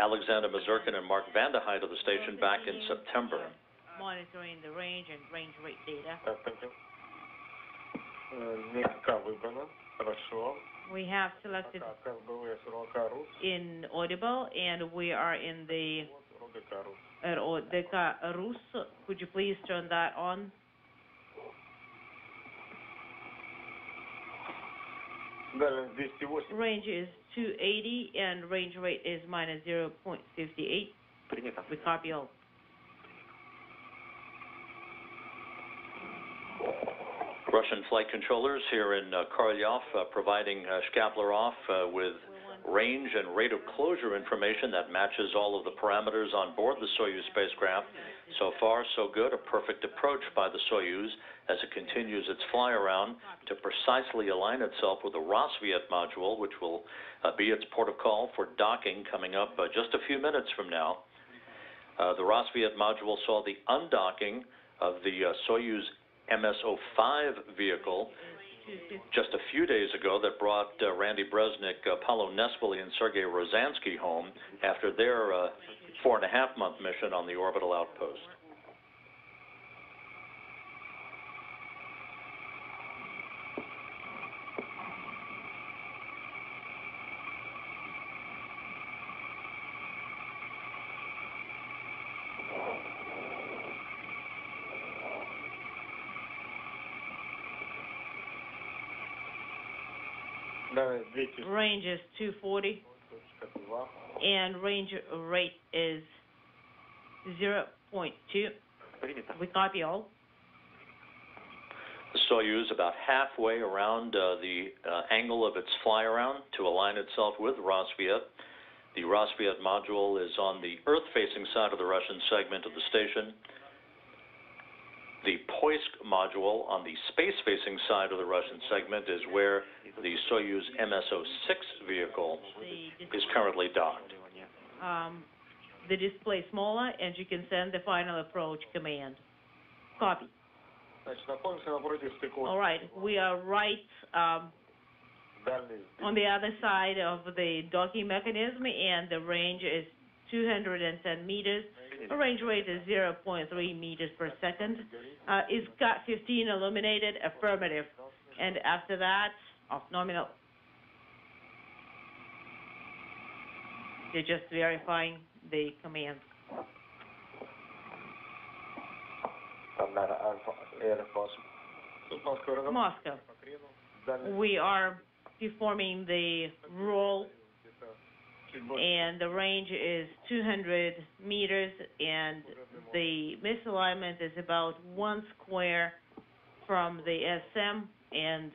Alexander Mazurkin and Mark Vanderheid of the station back in September. Monitoring the range and range rate data. We have selected in audible, and we are in the Deka Rus. Could you please turn that on? Range is 280 and range rate is minus 0.58. We copy all. Russian flight controllers here in Korolyov providing Shkaplerov with range and rate of closure information that matches all of the parameters on board the Soyuz spacecraft. So far, so good. A perfect approach by the Soyuz as it continues its fly around to precisely align itself with the Rosviet module, which will be its port of call for docking coming up just a few minutes from now. The Rosviet module saw the undocking of the Soyuz MS-07 vehicle just a few days ago that brought Randy Bresnik, Paulo Nespoli, and Sergei Rosansky home after their 4.5-month mission on the orbital outpost. Range is 240 and range rate is 0.2. We copy all. The Soyuz about halfway around the angle of its fly around to align itself with Rosviet. The Rosviet module is on the Earth-facing side of the Russian segment of the station. The Poisk module on the space-facing side of the Russian segment is where the Soyuz MS-06 vehicle is currently docked. The display smaller, and you can send the final approach command. Copy. All right, we are right on the other side of the docking mechanism, and the range is 210 meters. The range rate is 0.3 meters per second. It's got 15 illuminated, affirmative. And after that, off nominal. They're just verifying the commands. Moscow. We are performing the roll, and the range is 200 meters, and the misalignment is about 1 square from the SM, and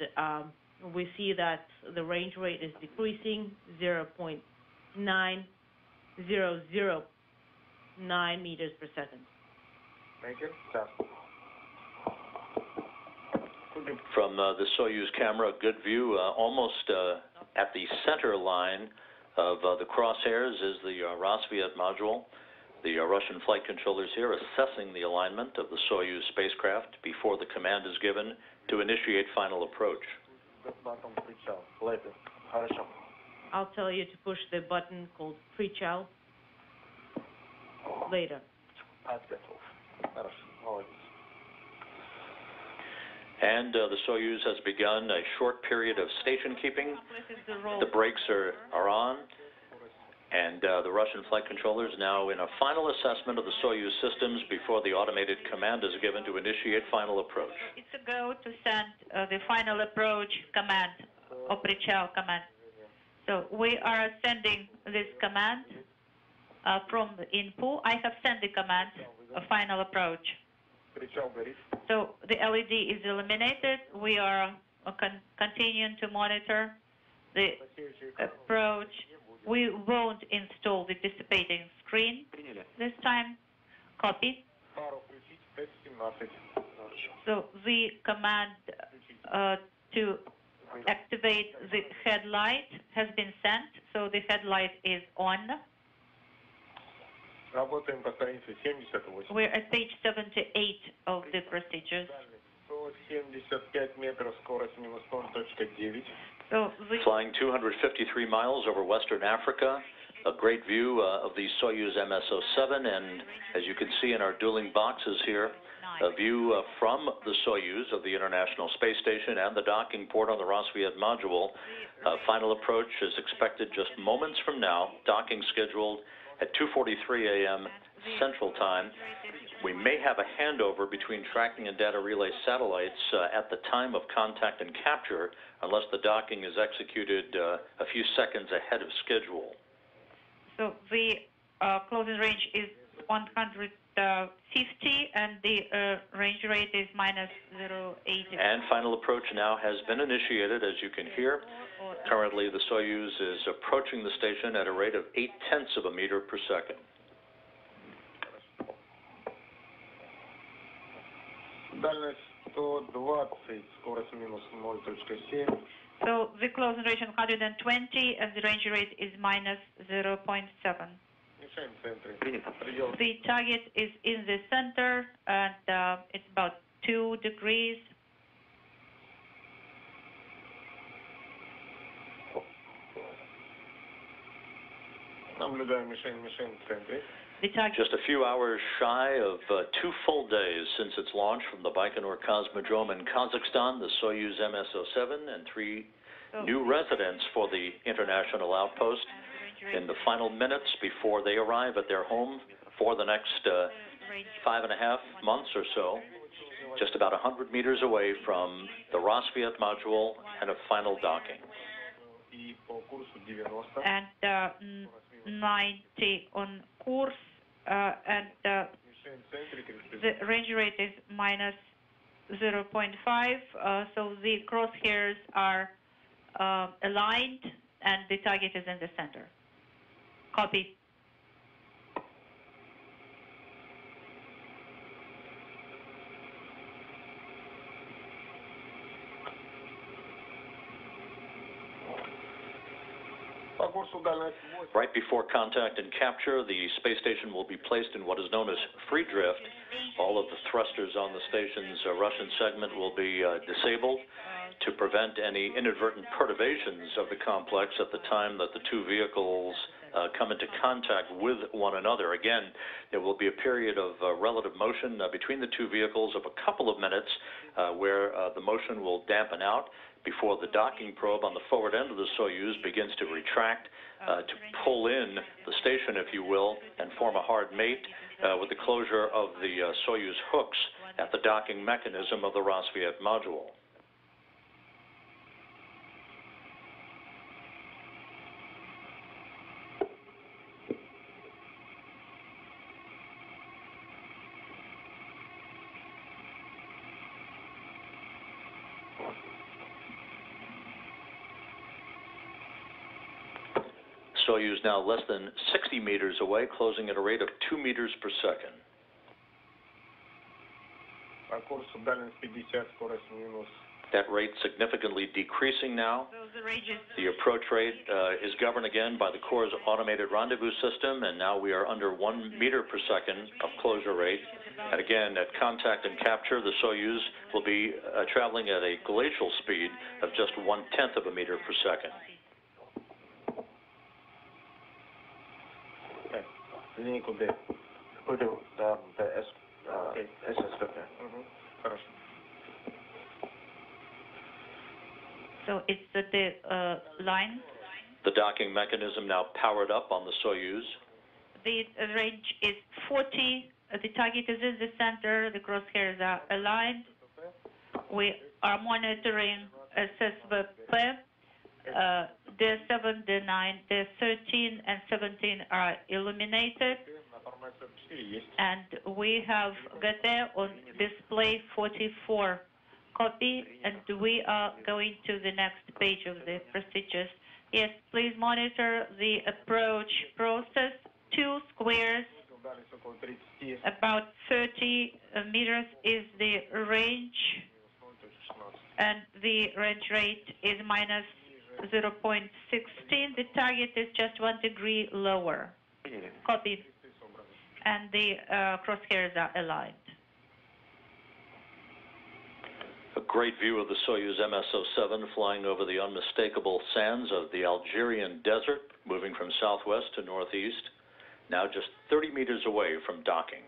we see that the range rate is decreasing 0.9009 meters per second. From the Soyuz camera, good view, almost at the center line of the crosshairs is the Rosviet module. The Russian flight controllers here assessing the alignment of the Soyuz spacecraft before the command is given to initiate final approach. I'll tell you to push the button called pre-chow later. And the Soyuz has begun a short period of station keeping. The brakes are on, and the Russian flight controllers now in a final assessment of the Soyuz systems before the automated command is given to initiate final approach. It's a go to send the final approach command, or pre-chow command. So we are sending this command from the info. I have sent the command, a final approach. So the LED is illuminated. We are continuing to monitor the approach. We won't install the dissipating screen this time. Copy. So the command to activate the headlight has been sent. So the headlight is on. We're at page 78 of the procedures. So flying 253 miles over Western Africa, A great view of the Soyuz MS-07, and as you can see in our dueling boxes here, a view from the Soyuz of the International Space Station and the docking port on the Rassvet module. Final approach is expected just moments from now, docking scheduled at 2:43 a.m. Central Time. We may have a handover between tracking and data relay satellites at the time of contact and capture, unless the docking is executed a few seconds ahead of schedule. So the closing range is 150, and the range rate is minus 0.80. And final approach now has been initiated, as you can hear. Currently, the Soyuz is approaching the station at a rate of 0.8 of a meter per second. Дальность 120, скорость минус 0.7. So the closing range is 120, and the range rate is minus 0.7. Мишень в центре. Предел. The target is in the center, and it's about 2 degrees. Наблюдаем мишень в центре. The target Just a few hours shy of 2 full days since its launch from the Baikonur Cosmodrome in Kazakhstan, the Soyuz MS-07 and 3 new residents for the international outpost in the final minutes before they arrive at their home for the next 5.5 months or so, just about 100 meters away from the Rassvet module and a final docking. И по курсу 90. and 90 on course, and Мишень в центре. the range rate is minus 0.5, so the crosshairs are aligned, and the target is in the center. Copy. По курсу дальность 8. Right before contact and capture, the space station will be placed in what is known as free drift. All of the thrusters on the station's Russian segment will be disabled to prevent any inadvertent perturbations of the complex at the time that the two vehicles come into contact with one another. Again, there will be a period of relative motion between the two vehicles of a couple of minutes where the motion will dampen out before the docking probe on the forward end of the Soyuz begins to retract, to pull in the station, if you will, and form a hard mate with the closure of the Soyuz hooks at the docking mechanism of the Rassvet module. Soyuz now less than 60 meters away, closing at a rate of 2 meters per second. По курсу дальность 50, скорость минус. That rate significantly decreasing now. So the range is The approach rate is governed again by the Corps' automated rendezvous system, and now we are under 1 meter per second of closure rate. And again, at contact and capture, the Soyuz will be traveling at a glacial speed of just 1/10 of a meter per second. Линейку D. Пойдем до ДС, ССВП. Хорошо. so it's the line. The docking mechanism now powered up on the Soyuz. The range is 40. The target is in the center. The crosshairs are aligned. We are monitoring SSVP. D7, D9, D13, and 17 are illuminated, На формате 4 есть. and we have got there on display 44 copy, and we are going to the next page of the procedures. Yes, please monitor the approach process. 2 squares, Дальность около 30. about 30 meters is the range, Минус 0.16. and the range rate is minus 0.16. The target is just 1 degree lower. Copy. And the crosshairs are aligned. A great view of the Soyuz MS-07 flying over the unmistakable sands of the Algerian desert, moving from southwest to northeast, now just 30 meters away from docking.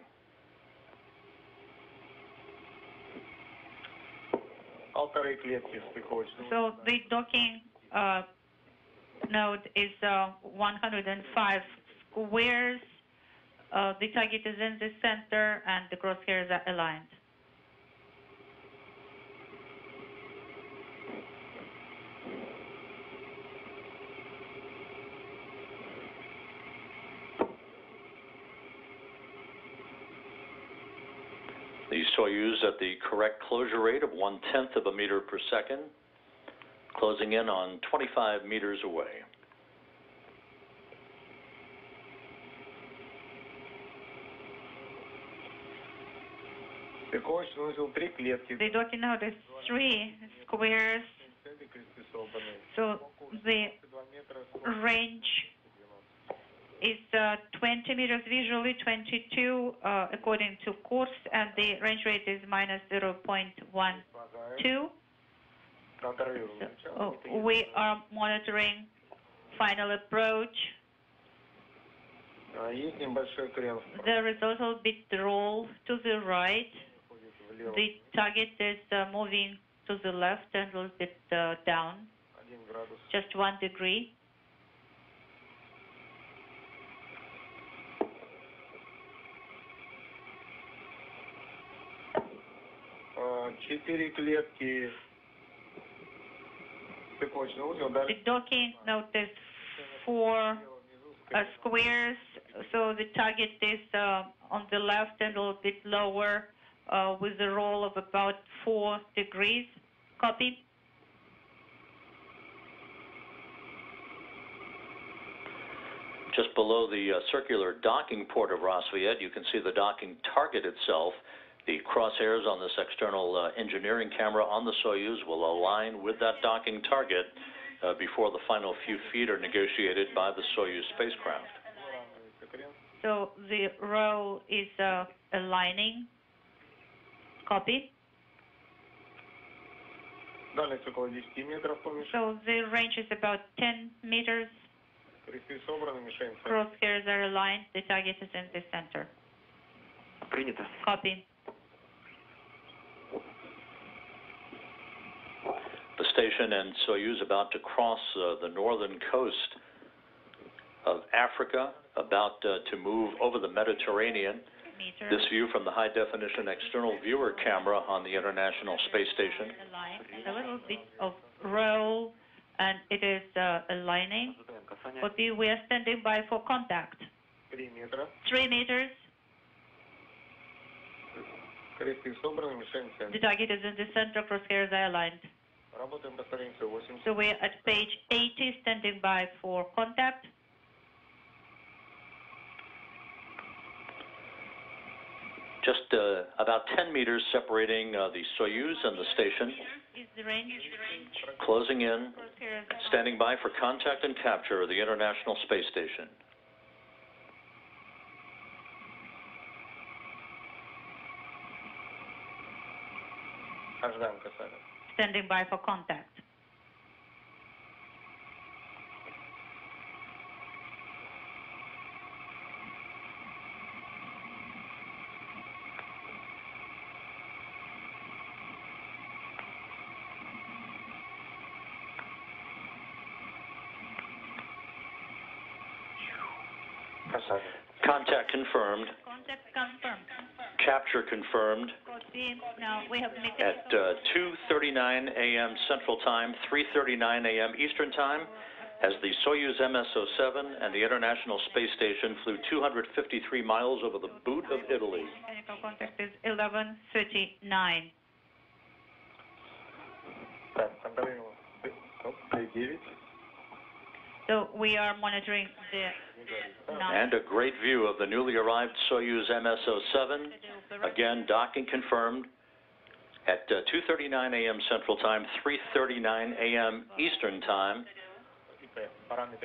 So the docking node is 105 squares. The target is in the center and the crosshairs are aligned. The Soyuz at the correct closure rate of 1/10 of a meter per second, closing in on 25 meters away. The docking node is 3 squares, so the range is 20 meters visually, 22 according to course, and the range rate is minus 0.12. So, we are monitoring final approach. There is a little bit roll to the right. The target is moving to the left and a little bit down, just 1 degree. The docking node is 4 squares, so the target is on the left and a little bit lower with a roll of about 4 degrees. Copy. Just below the circular docking port of Rassvet, you can see the docking target itself. The crosshairs on this external engineering camera on the Soyuz will align with that docking target before the final few feet are negotiated by the Soyuz spacecraft. So the roll is aligning. Copy. So the range is about 10 meters. Crosshairs are aligned. The target is in the center. Принято. Copy. The station and Soyuz about to cross the northern coast of Africa, about to move over the Mediterranean. This view from the high-definition external viewer camera on the International Space Station. A little bit of roll, and it is aligning. Copy. We are standing by for contact. 3 meters. The target is in the center, crosshairs are aligned. So we're at page 80, standing by for contact. Just about 10 meters separating the Soyuz and the station. Is the range. Closing in, standing by for contact and capture of the International Space Station. Standing by for contact. Contact confirmed. Contact confirmed. Capture confirmed. Copy. Now we have meeting. At 2:39 a.m. Central Time, 3:39 a.m. Eastern Time, as the Soyuz MS-07 and the International Space Station flew 253 miles over the boot of Italy. Mechanical contact is 11:39. So we are monitoring the And a great view of the newly arrived Soyuz MS-07. Again, docking confirmed at 2:39 a.m. Central Time, 3:39 a.m. Eastern Time.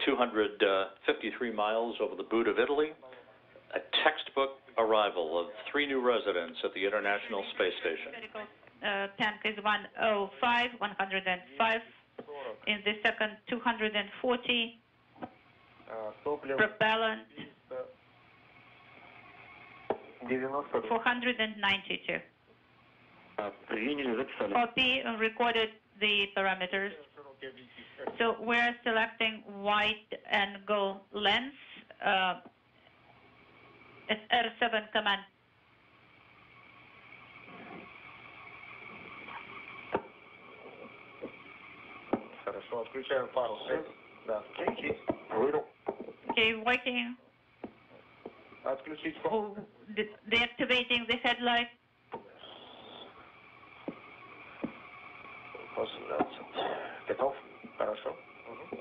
253 miles over the boot of Italy. A textbook arrival of 3 new residents at the International Space Station. tank is 105, 105. In the second, 240. Топливо Propellant, 90. 492. Приняли, записали. Copy, recorded the parameters. So we're selecting wide angle lens, SR7 command. Хорошо, отключаем фару. Да, включить. Выдал. Okay, working. Отключить фару. Oh, deactivating the headlight. 18. Готов? Хорошо. Угу.